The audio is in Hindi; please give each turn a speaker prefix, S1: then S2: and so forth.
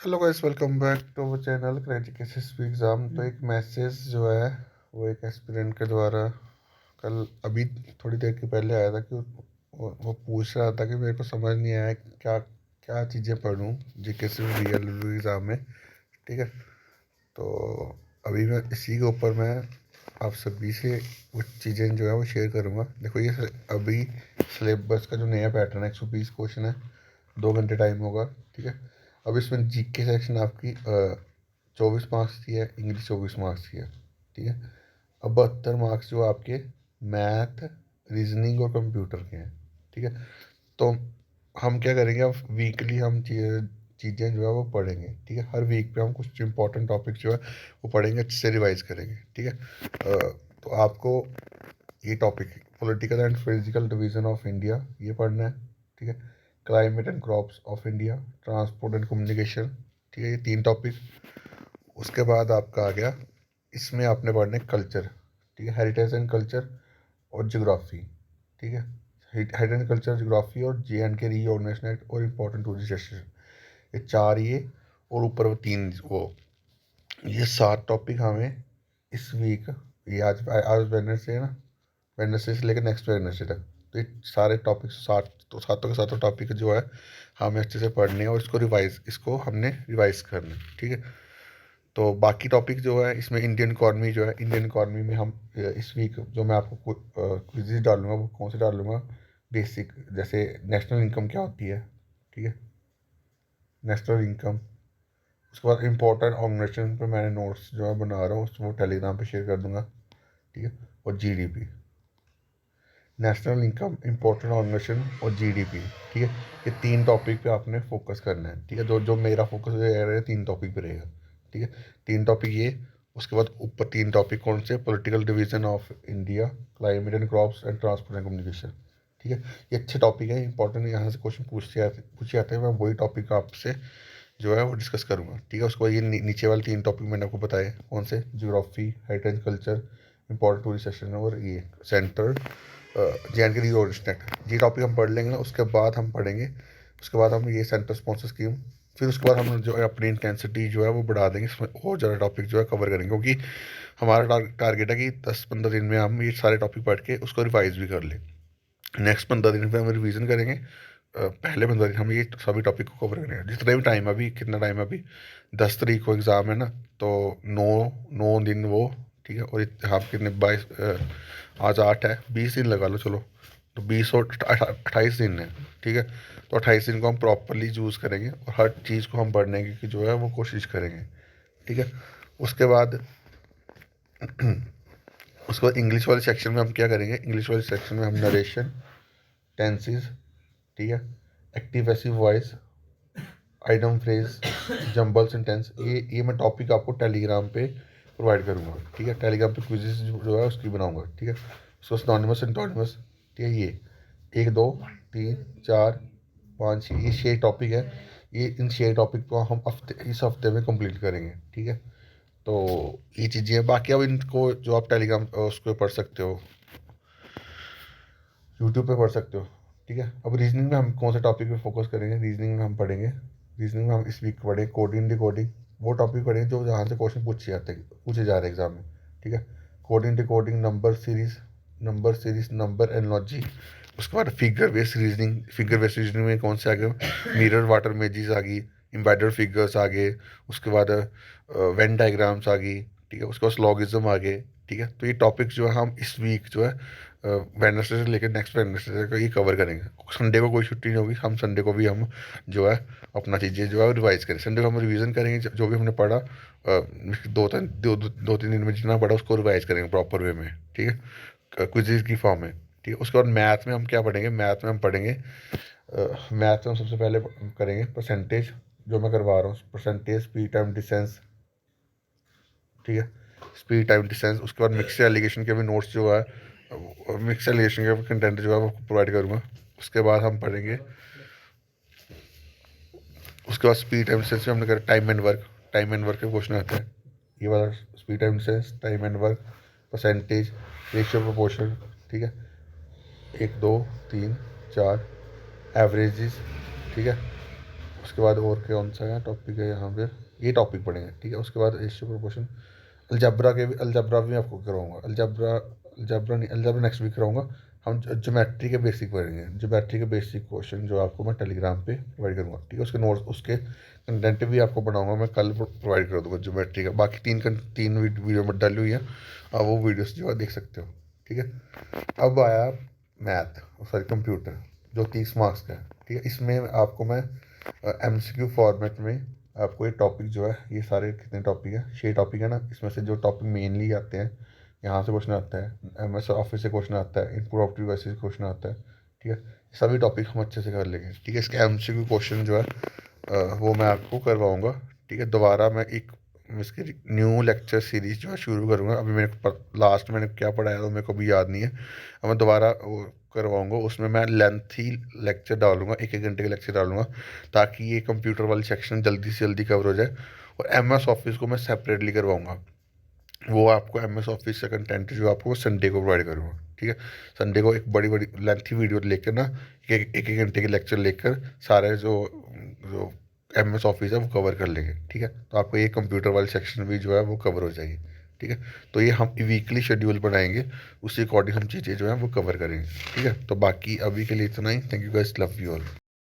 S1: Hello guys, welcome back to our channel crack exam. तो एक मैसेज जो है वो एक एस्पिरेंट के द्वारा कल अभी थोड़ी देर के पहले आया था कि वो पूछ रहा था कि मेरे को समझ नहीं आया क्या क्या चीज़ें पढूं जीके से रियल एग्ज़ाम में। ठीक है, तो अभी मैं इसी के ऊपर मैं आप सभी से कुछ चीज़ें जो है वो शेयर करूँगा। देखो, ये अभी सिलेबस का जो नया पैटर्न है, 120 क्वेश्चन है, 2 घंटे टाइम होगा। ठीक है, अब इसमें जीके सेक्शन आपकी 24 मार्क्स की है, इंग्लिश 24 मार्क्स की है। ठीक है, अब 72 मार्क्स जो आपके मैथ, रीजनिंग और कंप्यूटर के हैं। ठीक है, तो हम क्या करेंगे, अब वीकली हम चीज़ें जो है वो पढ़ेंगे। ठीक है, हर वीक पे हम कुछ इंपॉर्टेंट टॉपिक जो है वो पढ़ेंगे, अच्छे से रिवाइज करेंगे। ठीक है, तो आपको ये topic political and physical division of India ये पढ़ना है। ठीक है, climate and crops of India, transport and communication. ठीक है, ये 3 टॉपिक। उसके बाद आपका आ गया, इसमें आपने पढ़ना है कल्चर। ठीक है, हेरिटेज एंड कल्चर और जियोग्राफी। ठीक है, हेरिटेज एंड कल्चर, जियोग्राफी और JNK रीऑर्गेनाइजेशन एक्ट और इम्पोर्टेंट टूरिस्ट डेस्टिनेशन, ये 4 ये, और ऊपर वो 3 वो, ये 7 टॉपिक हमें इस वीक, ये आज आज वेडनेसडे है ना, वेडनेसडे से लेकर नेक्स्ट वेडनेसडे तक, तो ये सारे टॉपिक 7, तो सातों के सातों टॉपिक जो है हमें अच्छे से पढ़ने हैं और इसको हमने रिवाइज करना है। ठीक है, तो बाकी टॉपिक जो है इसमें इंडियन इकॉनमी जो है, इंडियन इकॉनमी में हम इस वीक जो मैं आपको क्विज़ डालूंगा वो कौन से डालूंगा, बेसिक, जैसे नेशनल इनकम क्या होती है। ठीक है, नेशनल इनकम। उसके बाद इंपॉर्टेंट ऑर्गेनाइजेशन पर मैंने नोट्स जो है बना रहा हूँ, उसको टेलीग्राम पे शेयर कर दूंगा। ठीक है, और GDP, national income, important organisation और GDP। ठीक है, ये 3 टॉपिक पे आपने फोकस करना है। ठीक है, जो जो मेरा फोकस रहेगा 3 टॉपिक पे रहेगा। ठीक है, 3 टॉपिक ये, उसके बाद ऊपर 3 टॉपिक कौन से, political division of India, climate and crops and transport and communication. ठीक है, ये अच्छे टॉपिक है, इंपॉर्टेंट, यहाँ से क्वेश्चन पूछे जाते हैं। मैं वही टॉपिक आपसे जो है वो डिस्कस करूँगा। ठीक है, उसके बाद ये नीचे वाले 3 टॉपिक मैंने आपको बताए कौन से, geography, heritage culture, important tourist section और ये सेंटर, JNK रीऑर्गेनाइजेशन एक्ट। ये टॉपिक हम पढ़ लेंगे ना, उसके बाद हम पढ़ेंगे, उसके बाद हम ये सेंटर स्पॉन्सर स्कीम, फिर उसके बाद हम जो है अपनी इंटेंसिटी जो है वो बढ़ा देंगे, इसमें और ज़्यादा टॉपिक जो है कवर करेंगे, क्योंकि हमारा टारगेट है कि 10-15 दिन में हम ये सारे टॉपिक पढ़ के उसको रिवाइज भी कर लें। नेक्स्ट 15 दिन पे हम रिवीजन करेंगे, पहले 15 दिन हम ये सभी टॉपिक को कवर करेंगे, जितना भी टाइम, अभी कितना टाइम है, अभी 10 तारीख को एग्ज़ाम है ना, तो 9 9 दिन वो। ठीक है, और आप कितने 22, आज 8 है, 20 दिन लगा लो चलो, तो 20 और 28 दिन है। ठीक है, तो 28 दिन को हम प्रॉपरली यूज़ करेंगे और हर चीज़ को हम पढ़ने की जो है वो कोशिश करेंगे। ठीक है, उसके बाद उसके बाद इंग्लिश वाले सेक्शन में हम क्या करेंगे, इंग्लिश वाले सेक्शन में हम नरेशन, टेंसेस, ठीक है, active passive voice, item phrase, jumble sentence, ये मैं टॉपिक आपको टेलीग्राम पे प्रोवाइड करूँगा। ठीक है, टेलीग्राम पे क्विज़ेस जो है उसकी बनाऊँगा। ठीक है, उसको सिनोनिमस एंटोनिमस। ठीक है, ये 1 2 3 4 5 ये 6 टॉपिक है। ये इन 6 टॉपिक को हम इस हफ्ते में कंप्लीट करेंगे। ठीक है, तो ये चीज़ें हैं, बाकी अब इनको जो आप टेलीग्राम उस पर पढ़ सकते हो, यूट्यूब पे पढ़ सकते हो। ठीक है, अब रीजनिंग में हम कौन से टॉपिक पे फोकस करेंगे, रीजनिंग में हम पढ़ेंगे, रीजनिंग में हम इस वीक पढ़े कोडिंग डिकोडिंग, वो टॉपिक पढ़ेंगे जो जहाँ से क्वेश्चन पूछे जा रहे हैं एग्जाम में। ठीक है, coding decoding, number series, number analogy. उसके बाद फिगर बेस्ड रीजनिंग में कौन से आ गए, मिरर वाटर इमेजेस आ गई, एम्बेडेड फिगर्स आ गए, उसके बाद वेन डायग्राम्स आ गई। ठीक है, उसके बाद लॉगिज्म आ गए। ठीक है, तो ये टॉपिक जो है हम इस वीक जो है वेडनेसडे से लेकर नेक्स्ट वेडनेसडे तक ये कवर करेंगे। संडे को कोई छुट्टी नहीं होगी, हम संडे को भी हम जो है अपना चीज़ें जो है रिवाइज करें। संडे को हम रिवीजन करेंगे, जो भी हमने पढ़ा 2-3 दिन में जितना पढ़ा उसको रिवाइज करेंगे प्रॉपर वे में। ठीक है, क्विज़ की फॉर्म में। ठीक है, उसके बाद मैथ में हम क्या पढ़ेंगे, मैथ में हम पढ़ेंगे, मैथ में हम सबसे पहले करेंगे परसेंटेज, जो मैं करवा रहा हूँ, परसेंटेज, स्पीड टाइम डिस्टेंस। ठीक है, स्पीड टाइम डिस्टेंस। उसके बाद मिक्स एलिगेशन के भी नोट्स जो है, मिक्स एलिगेशन का कंटेंट जो है वो प्रोवाइड करूँगा। उसके बाद हम पढ़ेंगे, उसके बाद स्पीड टाइम डिस्टेंस में हमने करा टाइम एंड वर्क के क्वेश्चन आते हैं। ये वाला speed time distance, time and work, percentage, ratio proportion. ठीक है, 1 2 3 4, एवरेजेस। ठीक है, उसके बाद और कौन सा है टॉपिक है यहाँ पे, ये टॉपिक पढ़ेंगे, ठीक है। उसके बाद रेशियो प्रोपोर्शन, अलजबरा भी आपको करवाऊंगा, अलजबरा नेक्स्ट वीक कराऊंगा। हम ज्योमेट्री के बेसिक पढ़ेंगे, ज्योमेट्री के बेसिक क्वेश्चन जो आपको मैं टेलीग्राम पे प्रोवाइड करूँगा, ठीक है। उसके नोट्स, उसके कंटेंट भी आपको बनाऊंगा, मैं कल प्रोवाइड कर दूंगा ज्योमेट्री का। बाकी तीन वीडियो में डाली हुई है, आप वो वीडियोस जो है देख सकते हो, ठीक है। अब आया मैथ, सॉरी कंप्यूटर, जो 30 मार्क्स का है, ठीक है। इसमें आपको मैं MCQ फॉर्मेट में आपको ये टॉपिक जो है, ये सारे कितने टॉपिक है, 6 टॉपिक है ना, इसमें से जो टॉपिक मेनली आते हैं, यहाँ से क्वेश्चन आता है, MS ऑफिस से क्वेश्चन आता है, इनपुट ऑफ डिवाइस से क्वेश्चन आता है, ठीक है। सभी टॉपिक हम अच्छे से कर लेंगे, ठीक है। इसके MCQ क्वेश्चन जो है वो मैं आपको करवाऊँगा, ठीक है। दोबारा मैं एक इसकी न्यू लेक्चर सीरीज जो है शुरू करूँगा। अभी मेरे लास्ट मैंने क्या पढ़ाया तो मेरे को भी याद नहीं है, अब मैं दोबारा वो करवाऊँगा। उसमें मैं लेंथी लेक्चर डालूंगा, 1-1 घंटे के लेक्चर डालूंगा, ताकि ये कंप्यूटर वाली सेक्शन जल्दी से जल्दी कवर हो जाए। और MS ऑफिस को मैं सेपरेटली करवाऊँगा, वो आपको MS ऑफिस का कंटेंट जो आपको संडे को प्रोवाइड करूँगा, ठीक है। संडे को एक बड़ी बड़ी लेंथी वीडियो लेकर ना, एक एक घंटे के लेक्चर लेकर सारे जो जो MS ऑफिस है वो कवर कर लेंगे, ठीक है। तो आपको ये कंप्यूटर वाली सेक्शन भी जो है वो कवर हो जाएगी, ठीक है। तो ये हम वीकली शेड्यूल बनाएंगे, उसी अकॉर्डिंग हम चीज़ें जो हैं वो कवर करेंगे, ठीक है। तो बाकी अभी के लिए इतना ही। Thank you guys, love you all.